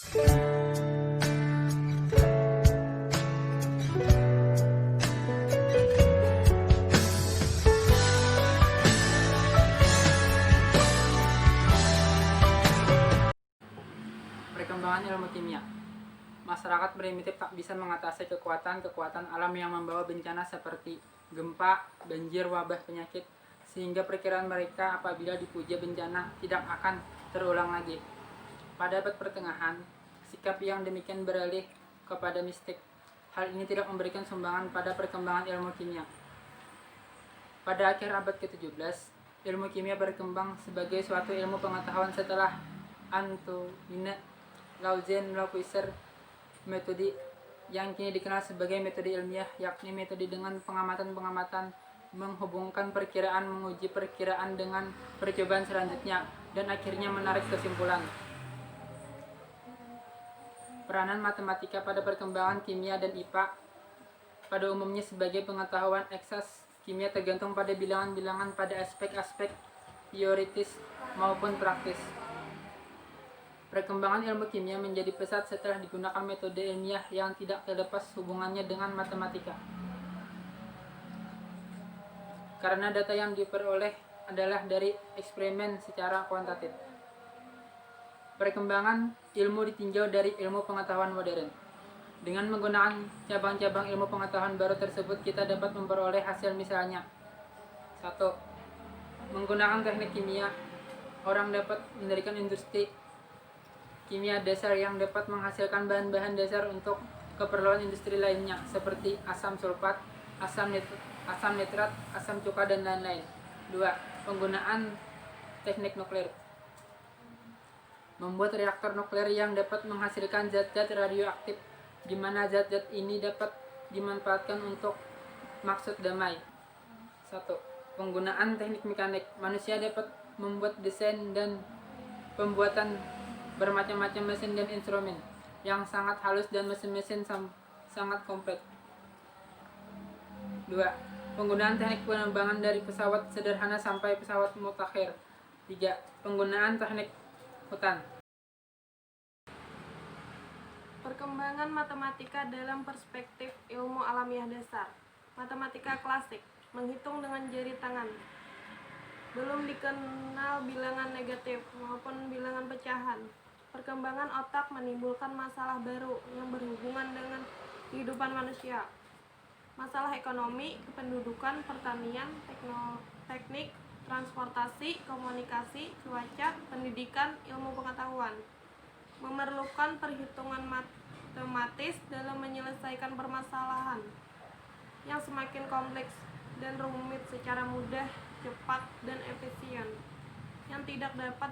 Perkembangan ilmu kimia. Masyarakat primitif tak bisa mengatasi kekuatan-kekuatan alam yang membawa bencana seperti gempa, banjir, wabah, penyakit, sehingga perkiraan mereka apabila dipuja bencana tidak akan terulang lagi. Pada abad pertengahan, sikap yang demikian beralih kepada mistik. Hal ini tidak memberikan sumbangan pada perkembangan ilmu kimia. Pada akhir abad ke-17, ilmu kimia berkembang sebagai suatu ilmu pengetahuan setelah Antoine Lavoisier metode yang kini dikenal sebagai metode ilmiah, yakni metode dengan pengamatan-pengamatan menghubungkan perkiraan, menguji perkiraan dengan percobaan selanjutnya, dan akhirnya menarik kesimpulan. Peranan matematika pada perkembangan kimia dan IPA. Pada umumnya sebagai pengetahuan eksas, kimia tergantung pada bilangan-bilangan pada aspek-aspek teoritis maupun praktis. Perkembangan ilmu kimia menjadi pesat setelah digunakan metode ilmiah yang tidak terlepas hubungannya dengan matematika. Karena data yang diperoleh adalah dari eksperimen secara kuantitatif. Perkembangan ilmu ditinjau dari ilmu pengetahuan modern. Dengan menggunakan cabang-cabang ilmu pengetahuan baru tersebut, kita dapat memperoleh hasil misalnya. 1. Menggunakan teknik kimia, orang dapat mendirikan industri kimia dasar yang dapat menghasilkan bahan-bahan dasar untuk keperluan industri lainnya seperti asam sulfat, asam nitrat, asam cuka, dan lain-lain. 2. Penggunaan teknik nuklir. Membuat reaktor nuklir yang dapat menghasilkan zat-zat radioaktif, di mana zat-zat ini dapat dimanfaatkan untuk maksud damai. 1. Penggunaan teknik mekanik. Manusia dapat membuat desain dan pembuatan bermacam-macam mesin dan instrumen yang sangat halus dan mesin-mesin sangat kompleks. 2. Penggunaan teknik penerbangan dari pesawat sederhana sampai pesawat mutakhir. 3. Penggunaan teknik hutan. Perkembangan matematika dalam perspektif ilmu alamiah dasar. Matematika klasik, menghitung dengan jari tangan. Belum dikenal bilangan negatif maupun bilangan pecahan. Perkembangan otak menimbulkan masalah baru yang berhubungan dengan kehidupan manusia. Masalah ekonomi, kependudukan, pertanian, teknik, transportasi, komunikasi, cuaca, pendidikan, ilmu pengetahuan. Memerlukan perhitungan matematis dalam menyelesaikan permasalahan yang semakin kompleks dan rumit secara mudah, cepat, dan efisien, yang tidak dapat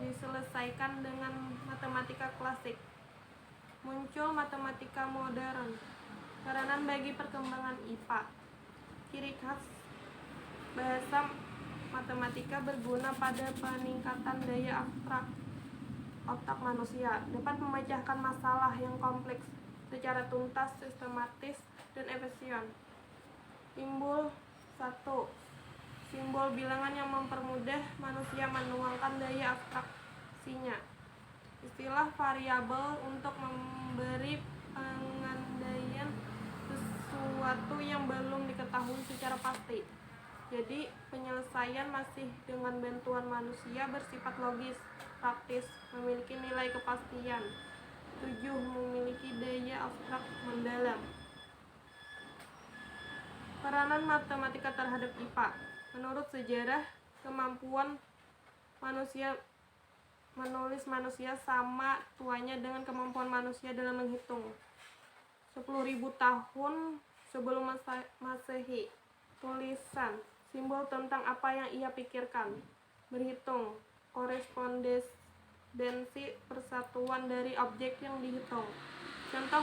diselesaikan dengan matematika klasik. Muncul matematika modern. Peranan bagi perkembangan IPA. Ciri khas bahasa matematika berguna pada peningkatan daya abstrak otak manusia, dapat memecahkan masalah yang kompleks secara tuntas, sistematis, dan efisien. Timbul 1. Simbol bilangan yang mempermudah manusia menuangkan daya abstraksinya. Istilah variabel untuk memberi pengandaian sesuatu yang belum diketahui secara pasti. Jadi, penyelesaian masih dengan bantuan manusia bersifat logis, praktis, memiliki nilai kepastian. 7. Memiliki daya abstrak mendalam. Peranan matematika terhadap IPA. Menurut sejarah, kemampuan menulis manusia sama tuanya dengan kemampuan manusia dalam menghitung. 10.000 tahun sebelum Masehi. Tulisan, simbol tentang apa yang ia pikirkan. Berhitung, korespondensi persatuan dari objek yang dihitung. Contoh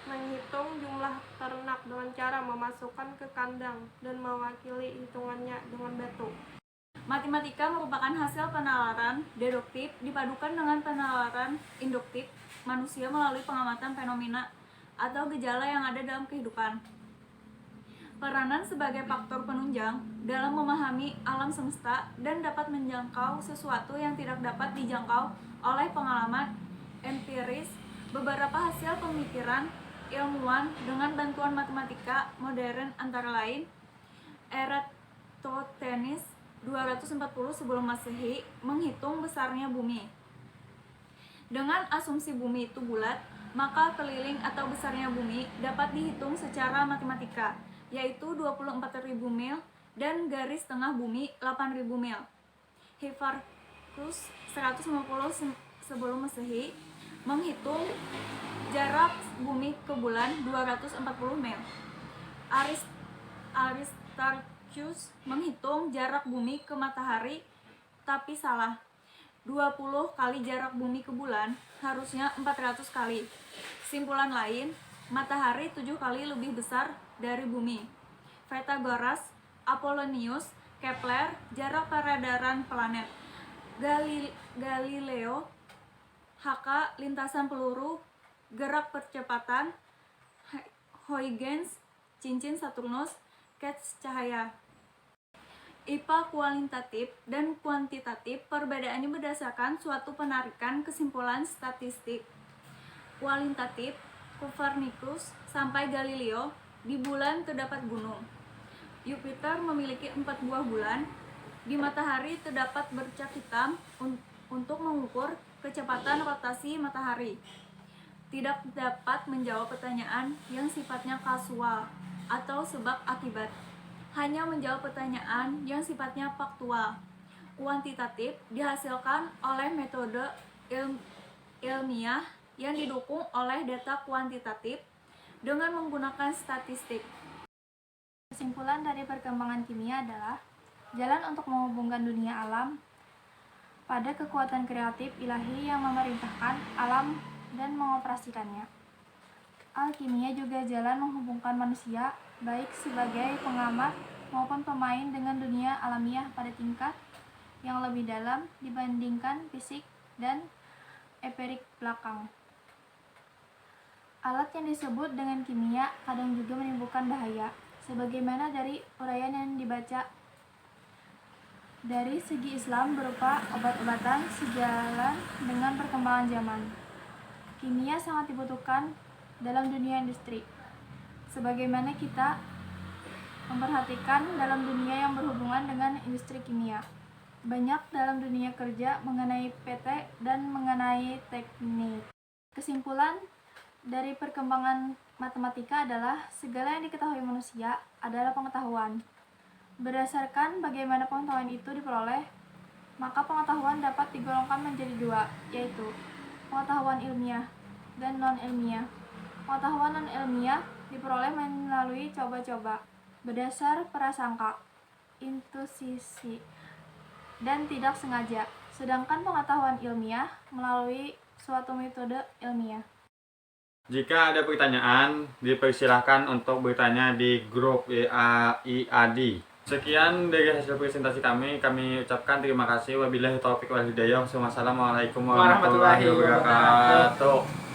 menghitung jumlah ternak dengan cara memasukkan ke kandang dan mewakili hitungannya dengan batu. Matematika merupakan hasil penalaran deduktif dipadukan dengan penalaran induktif manusia melalui pengamatan fenomena atau gejala yang ada dalam kehidupan. Peranan sebagai faktor penunjang dalam memahami alam semesta dan dapat menjangkau sesuatu yang tidak dapat dijangkau oleh pengalaman empiris beberapa hasil pemikiran ilmuwan dengan bantuan matematika modern antara lain Eratosthenes 240 sebelum Masehi menghitung besarnya bumi. Dengan asumsi bumi itu bulat, maka keliling atau besarnya bumi dapat dihitung secara matematika, yaitu 24.000 mil dan garis tengah bumi 8.000 mil. Hipparchus 150 sebelum Masehi menghitung jarak bumi ke bulan 240 mil. Aristarchus menghitung jarak bumi ke matahari, tapi salah. 20 kali jarak bumi ke bulan harusnya 400 kali. Simpulan lain, matahari 7 kali lebih besar dari bumi. Pythagoras, Apollonius, Kepler, jarak peredaran planet. Galileo, HK, lintasan peluru, gerak percepatan. Huygens, cincin Saturnus, Hertz cahaya. IPA kualitatif dan kuantitatif perbedaannya berdasarkan suatu penarikan kesimpulan statistik. Kualitatif, Copernicus sampai Galileo, di bulan terdapat gunung. Jupiter memiliki 4 buah bulan. Di matahari terdapat bercak hitam untuk mengukur kecepatan rotasi matahari. Tidak dapat menjawab pertanyaan yang sifatnya kasual atau sebab akibat. Hanya menjawab pertanyaan yang sifatnya faktual. Kuantitatif dihasilkan oleh metode ilmiah yang didukung oleh data kuantitatif dengan menggunakan statistik. Kesimpulan dari perkembangan kimia adalah jalan untuk menghubungkan dunia alam pada kekuatan kreatif ilahi yang memerintahkan alam dan mengoperasikannya. Alkimia juga jalan menghubungkan manusia, baik sebagai pengamat maupun pemain dengan dunia alamiah pada tingkat yang lebih dalam dibandingkan fisik dan empirik belakang. Alat yang disebut dengan kimia kadang juga menimbulkan bahaya, sebagaimana dari uraian yang dibaca. Dari segi Islam berupa obat-obatan sejalan dengan perkembangan zaman. Kimia sangat dibutuhkan dalam dunia industri, sebagaimana kita memperhatikan dalam dunia yang berhubungan dengan industri kimia. Banyak dalam dunia kerja mengenai PT dan mengenai teknik. Kesimpulan dari perkembangan matematika adalah segala yang diketahui manusia adalah pengetahuan. Berdasarkan bagaimana pengetahuan itu diperoleh, maka pengetahuan dapat digolongkan menjadi dua, yaitu pengetahuan ilmiah dan non-ilmiah. Pengetahuan non-ilmiah diperoleh melalui coba-coba, berdasar prasangka, intuisi, dan tidak sengaja. Sedangkan pengetahuan ilmiah melalui suatu metode ilmiah. Jika ada pertanyaan, dipersilahkan untuk bertanya di grup IAD. Sekian dari hasil presentasi kami ucapkan terima kasih. Wabillahi taufiq wal hidayah. Wassalamualaikum warahmatullahi wabarakatuh.